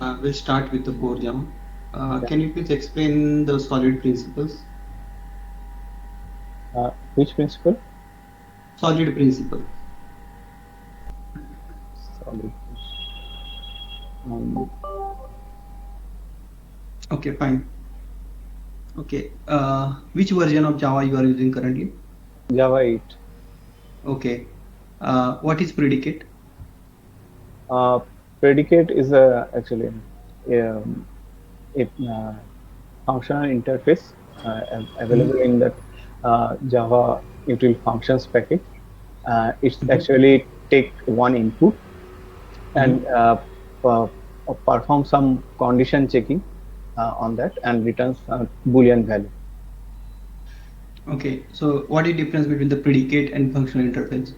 We'll start with the core Java. Yeah. Can you please explain the solid principles? Which principle? Solid principle. Solid. Um, Okay, fine. Okay. Which version of Java you are using currently? Java 8. Okay. What is predicate? Uh, Predicate is um, a functional interface Mhm. available in that Java util functions package. It's Mhm. actually take one input Mhm. and per- perform some condition checking on that and returns a boolean value. Okay. So what is the difference between the predicate and functional interface?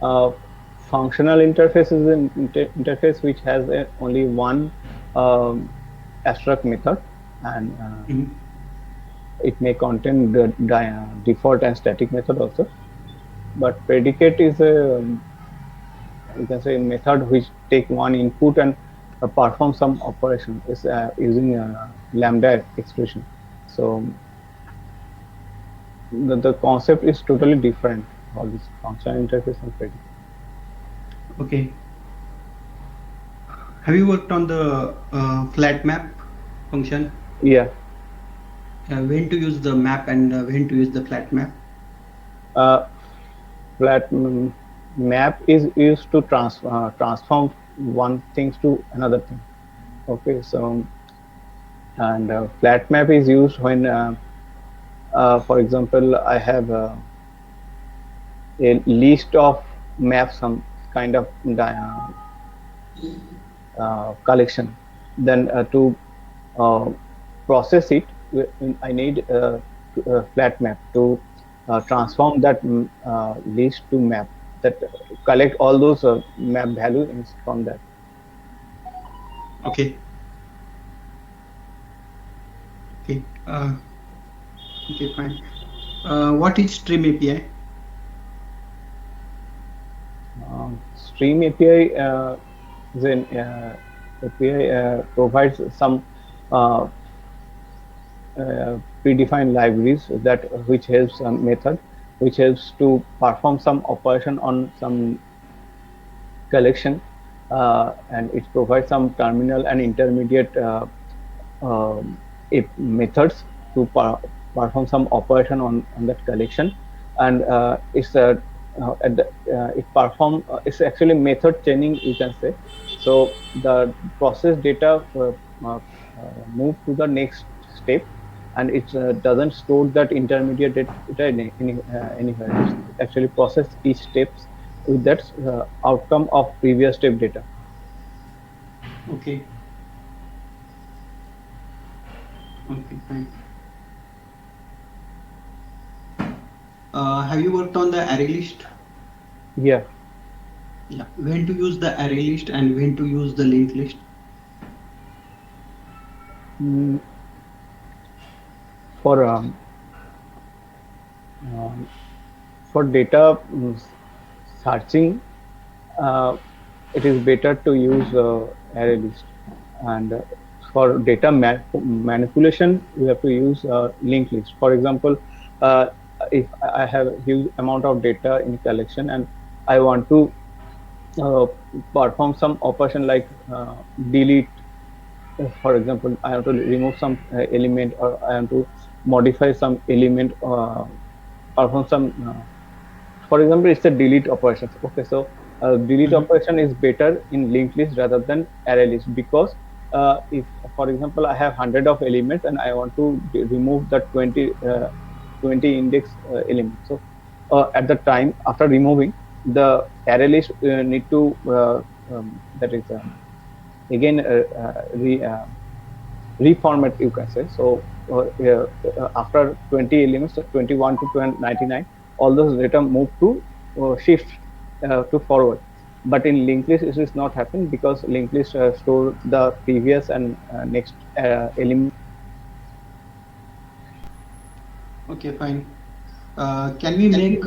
Uh, Functional interface is an interface which has only one um, abstract method, and Mhm. it may contain the default and static method also. But predicate is a, you can say, a method which take one input and perform some operation is using lambda expression. So the concept is totally different. All this functional interface and predicate. Okay. Have you worked on the flat map function? Yeah. When to use the map and when to use the flat map? Uh, Flat map is used to transform one things to another thing. Okay, so and flat map is used when, for example, I have a list of maps, some kind of collection. Then to uh, process it, I need a flat map to transform that list to map that collect all those map values from that. Okay. Okay. Okay, fine. What is Stream API? Stream API is an API provides some uh, predefined libraries that which helps method which helps to perform some operation on some collection, and it provides some terminal and intermediate methods to perform some operation on that collection, and it perform it's actually method chaining, you can say. So the process data move to the next step, and it doesn't store that intermediate data anywhere. It's actually process each steps with that outcome of previous step data. Okay. Okay, fine. Have you worked on the array list? Yeah. Yeah. When to use the array list and when to use the linked list? Mm, for um, for data searching, uh, it is better to use array list, and for data manipulation we have to use linked list. For example, uh, if I have a huge amount of data in collection and I want to uh, perform some operation like delete. For example, I have to remove some element, or I have to modify some element, perform some for example, it's a delete operations. Okay, so delete Mhm. operation is better in linked list rather than array list, because if, for example, I have 100 of elements and I want to remove the 20 index elements. So at the time after removing, the array list need to that is again reformat, you can say. So after 20 elements, 21 to 99, all those data move to shift to forward. But in linked list it is not happening, because linked list store the previous and next element. Okay, fine. Can we make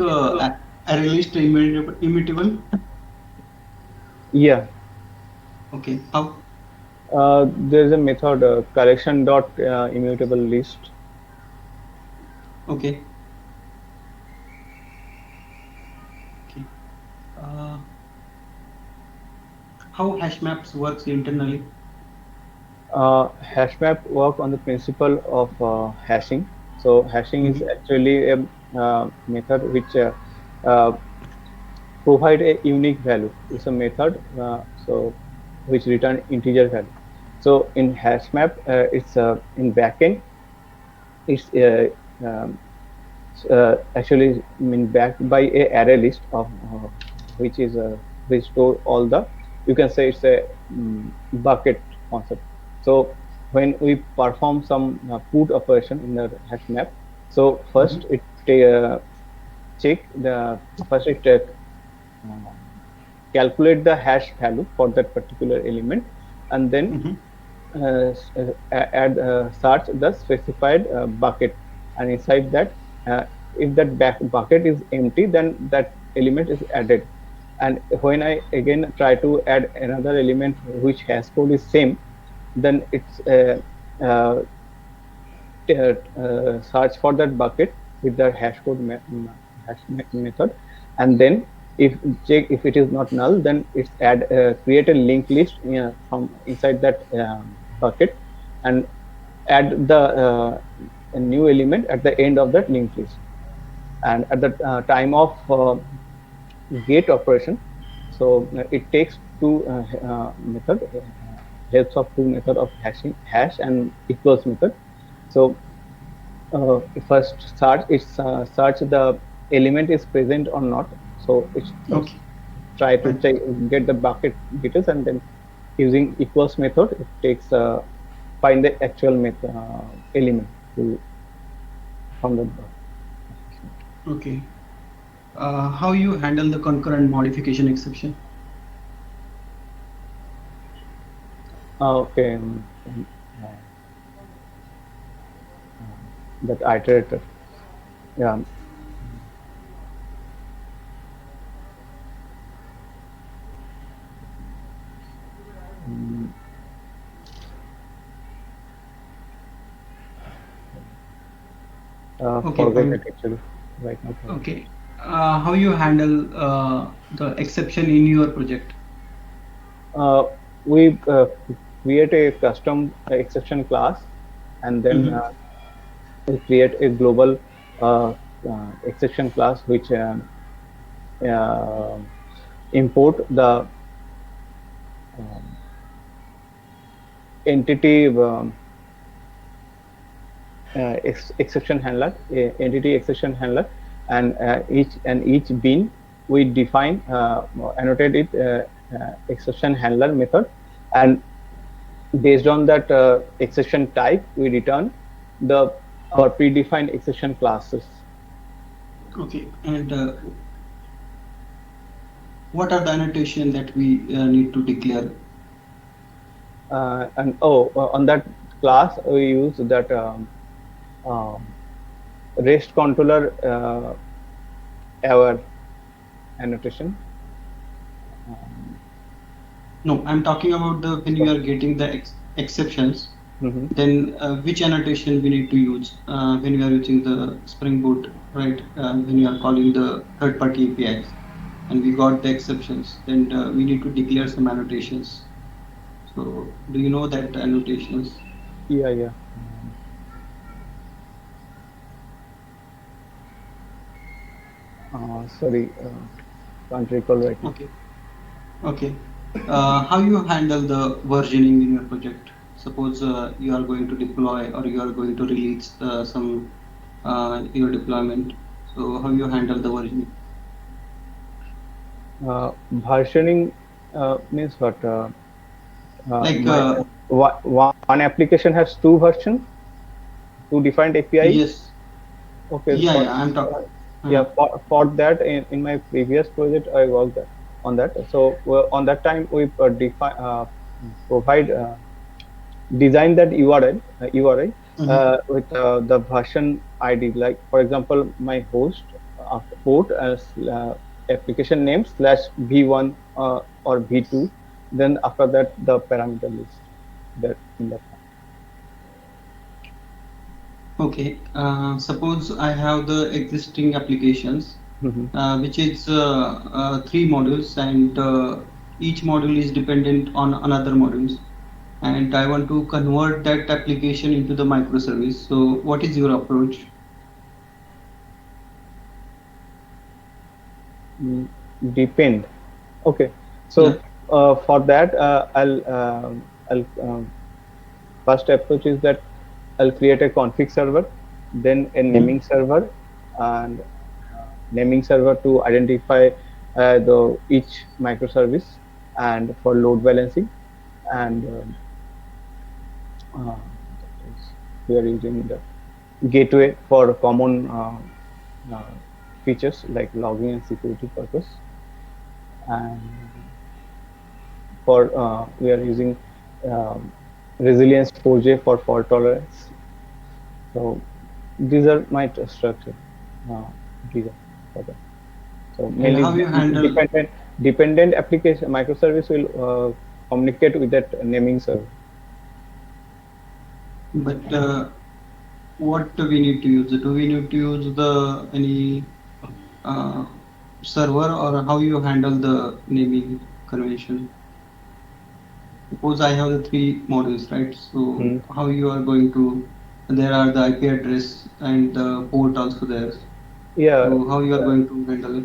array list immutable. Yeah, Okay, how? there's a method collection dot immutable list. Okay, okay. Uh, how hash maps works internally? Hash map work on the principle of hashing. So hashing is Mm-hmm. actually a method which uh, provide a unique value. It's a method so which return integer value. So in hash map, it's in backend, it's actually mean backed by a array list of which is which store all the, you can say it's a bucket concept. So when we perform some put operation in the hash map, so Mm-hmm. first it check the first it uh, calculate the hash value for that particular element, and then Mm-hmm. add search the specified bucket, and inside that if that bucket is empty, then that element is added. And when I again try to add another element which hash code is same, then it's uh, search for that bucket with the hash code method, and then if check if it is not null, then it's add create a linked list from inside that bucket, and add the a new element at the end of that linked list. And at the time of get operation, so it takes two method helps of two method of hashing hash and equals method. So first search it's search the element is present or not. So it's first Okay, try to fine. check get the bucket details, and then using equals method it takes find the actual method element to from the bucket. Okay. How you handle the concurrent modification exception? Okay, uh, that iterator. Yeah. mm, Okay, Forget fine. it actually right now. Forget. Okay. How you handle the exception in your project? uh, we create a custom exception class, and then Mm-hmm. we create a global exception class which uh, import the um, entity exception handler, entity exception handler, and each bean we define annotate it exception handler method, and based on that exception type we return the our predefined exception classes. Okay. And what are the annotation that we need to declare? And on that class we use that um, REST controller our annotation. Um, No, I'm talking about the when you are getting the exceptions, mhm. then which annotation we need to use when you are using the Spring Boot, right? When you are calling the third-party APIs, and we got the exceptions, then we need to declare some annotations. So, do you know that annotations? Yeah, yeah. Sorry, can't recall right now. Okay. Okay. How you handle the versioning in your project? Suppose you are going to deploy or you are going to release some your deployment. So how you handle the versioning? Versioning means what? Like My one application has two versions, two defined APIs. yes, Okay, yeah, yeah. I'm talking. uh, yeah, Uh, for that in my previous project I worked on that. So on that time we define provide design that URI mhm. with the version ID. Like for example, my host port as application name slash v1 or v2. Then after that, the parameter list that in that. Okay. Suppose I have the existing applications, Mhm. which is three modules, and each module is dependent on another modules. And I want to convert that application into the microservice. So, what is your approach? Mm, Depend. Okay, Yeah. so for that, I'll first approach is that I'll create a config server, then a Mhm. naming server, and naming server to identify the each microservice and for load balancing, and that is, we are using the gateway for common uh, features like logging and security purpose, and for we are using um, resilience 4j for fault tolerance. So these are my structure. Uh, these are for that. So And mainly how you handle? dependent application microservice will communicate with that naming server. But what do we need to use? Do we need to use the any uh, server, or how you handle the naming convention? Suppose I have the three modules, right? So Mm. how you are going to? There are the IP address and the port also there. Yeah, So how you are uh, going to handle it?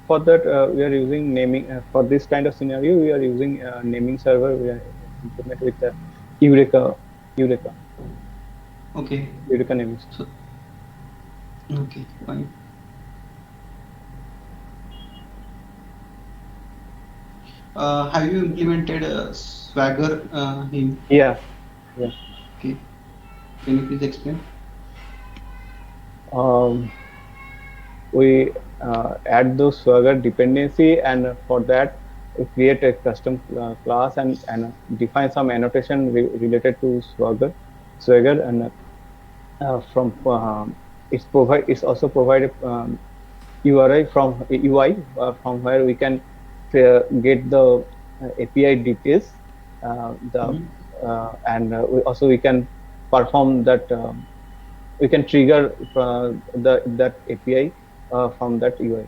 for that we are using naming for this kind of scenario. We are using naming server. We are implement with the Eureka, Eureka, Okay. Eureka naming server. So okay, fine. Have you implemented Swagger in? Yeah, yeah. Okay. Can you please explain? Um, we add those Swagger dependency, and for that we create a custom class and define some annotation related to Swagger, and from it's also provided URI from UI from where we can get the API details, the Mhm. and we can perform that. We can trigger the that API from that UI.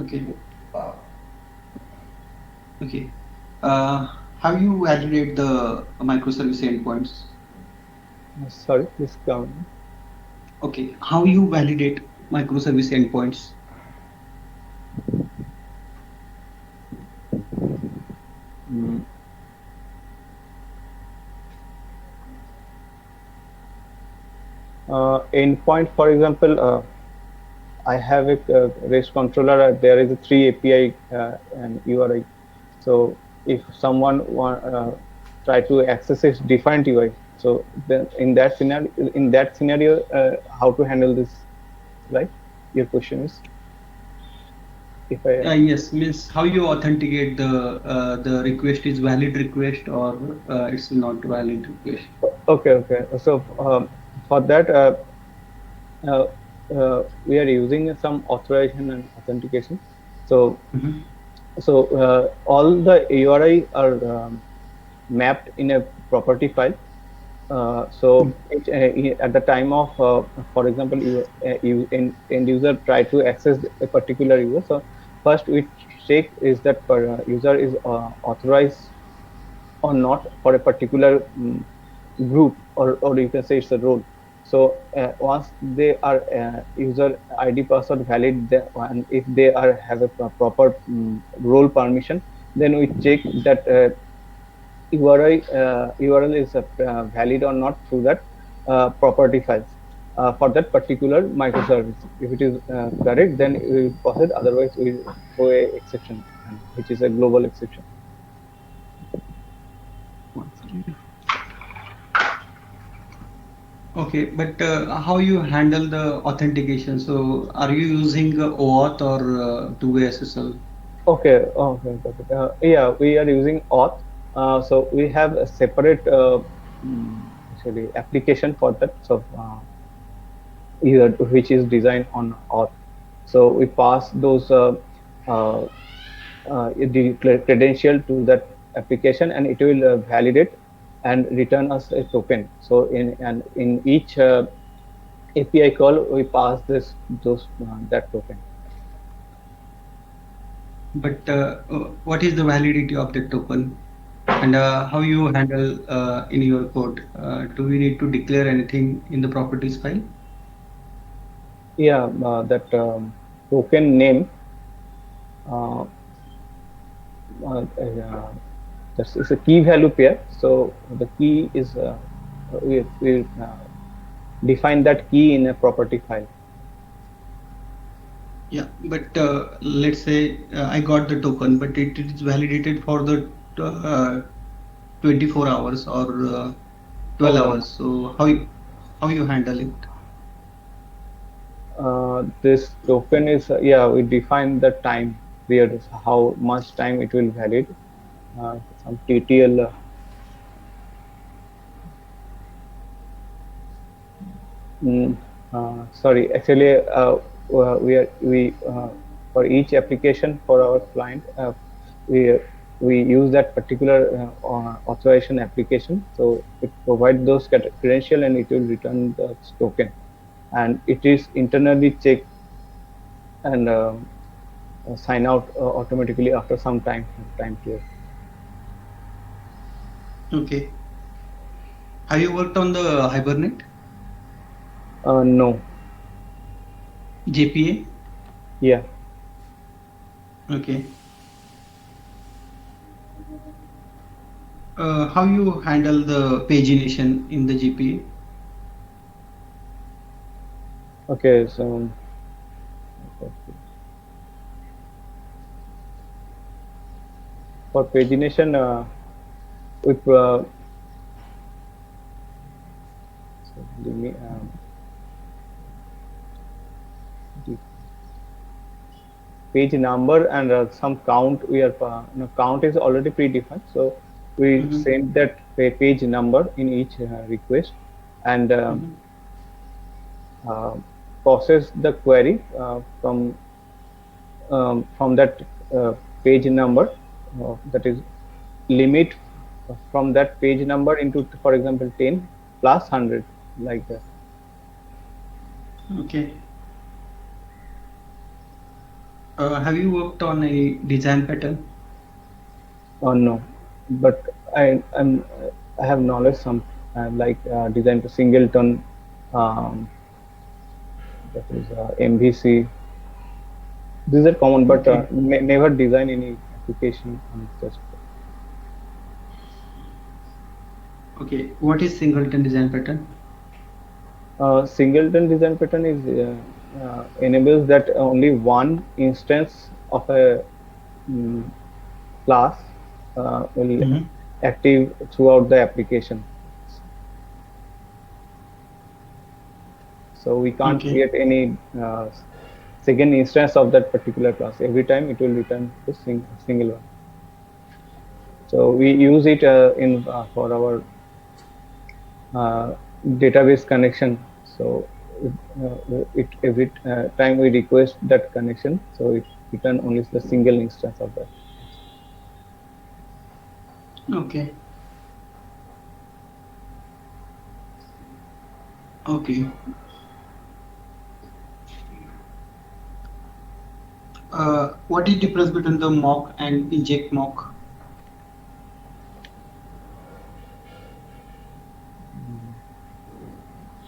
Okay. Okay. Uh, have you validate the microservice endpoints? Sorry, please come. Okay. How you validate microservice endpoints? Mm, Endpoint, for example, I have a REST controller. There is a three API and URI. So if someone try to access its defined UI, so then in that scenario, how to handle this? Right? Your question is, if I Yes, means how you authenticate the request is valid request, or it's not valid request. okay. So for that, uh, we are using some authorization and authentication. So Mhm. all the URI are mapped in a property file. At the time of, for example, end user try to access a particular user. So first we check is that user is authorized or not for a particular group, or you can say it's a role. So once they are user ID password valid, and if they are have a proper role permission, then we check that URL is valid or not through that property files for that particular microservice. If it is correct, then we will proceed. Otherwise, we will throw a exception, which is a global exception. One second. Okay, but how you handle the authentication? So are you using OAuth or two-way SSL? Okay, got it. Yeah, we are using auth. So we have a separate actually application for that. So either which is designed on auth. So we pass those uh, the credential to that application, and it will validate and return us a token. So in each API call, we pass this those that token. But what is the validity of the token, and how you handle in your code? Do we need to declare anything in the properties file? Yeah, that token name. Uh, that's is a key value pair. So the key is we define that key in a property file. Yeah, but let's say I got the token, but it is validated for the 24 hours or Oh 12 no, hours. So how you handle it? this token is yeah, we define the time period, how much time it will valid. Some TTL. Mm, Sorry, actually, we for each application for our client, we we use that particular authorization application. So it provides those credential and it will return the token, and it is internally checked and sign out automatically after some time period. Okay. Have you worked on the Hibernate No, JPA? yeah. Okay. How you handle the pagination in the JPA? Okay, so for pagination, we so give me the page number and some count. We are no, count is already predefined, so we Mm-hmm. send that page number in each request, and Mm-hmm. uh, process the query from that page number, that is limit from that page number into, for example, 10 plus 100, like that. Okay. Have you worked on a design pattern? Or no, but I have knowledge some like design to singleton, um, that is MVC. These are common, but Okay. never design any application on just Okay. What is singleton design pattern? singleton design pattern is enables that only one instance of a mm, class will Mm-hmm. active throughout the application. So we can't Okay. create any second instance of that particular class. Every time it will return the single one. So we use it in for our database connection. So it every time we request that connection, so it return only the single instance of that. Okay. Okay. What is difference between the mock and inject mock?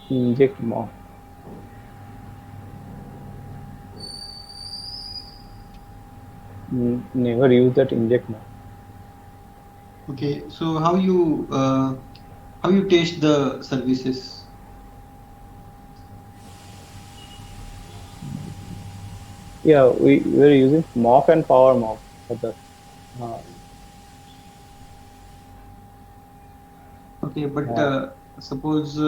Inject more. Never use that inject more. Okay. So how you test the services? Yeah, we were using mock and power mock for that. Uh, Okay, but uh, suppose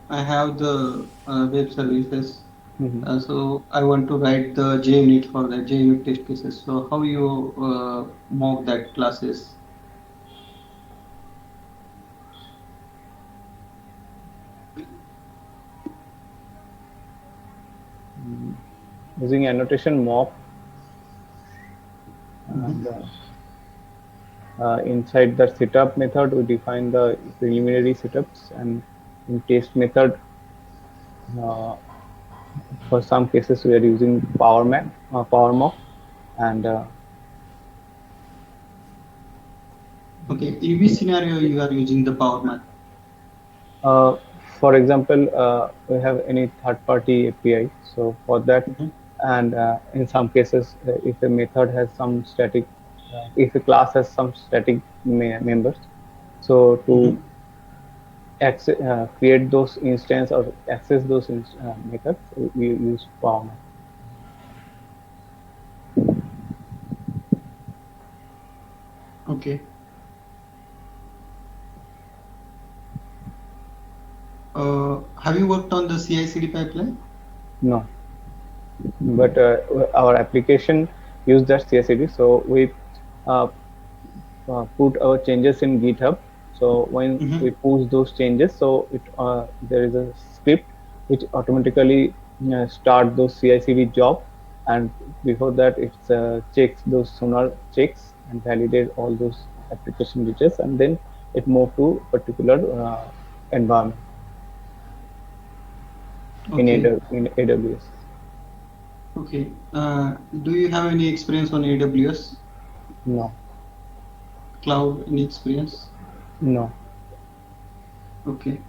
I have the web services, mhm. so I want to write the JUnit for the JUnit test cases. So how you mock that classes? using annotation mock, and inside the setup method we define the preliminary setups, and in test method uh, for some cases we are using power mock, and Okay, in which scenario you are using the Power Math? uh, for example, we have any third-party API. So for that, Mhm, and in some cases, if a method has some static, if a class has some static members, so to mhm. create those instance or access those methods, we use Power. Okay. Have you worked on the CI/CD pipeline? No, but our application use that CI/CD. So we uh, put our changes in GitHub. So when we Mm-hmm. push those changes, so it there is a script which automatically start those CI/CD job, and before that it checks those sonar checks and validate all those application details, and then it move to particular environment Okay. in AWS. Okay. Do you have any experience on AWS No, cloud? Any experience? no. Okay.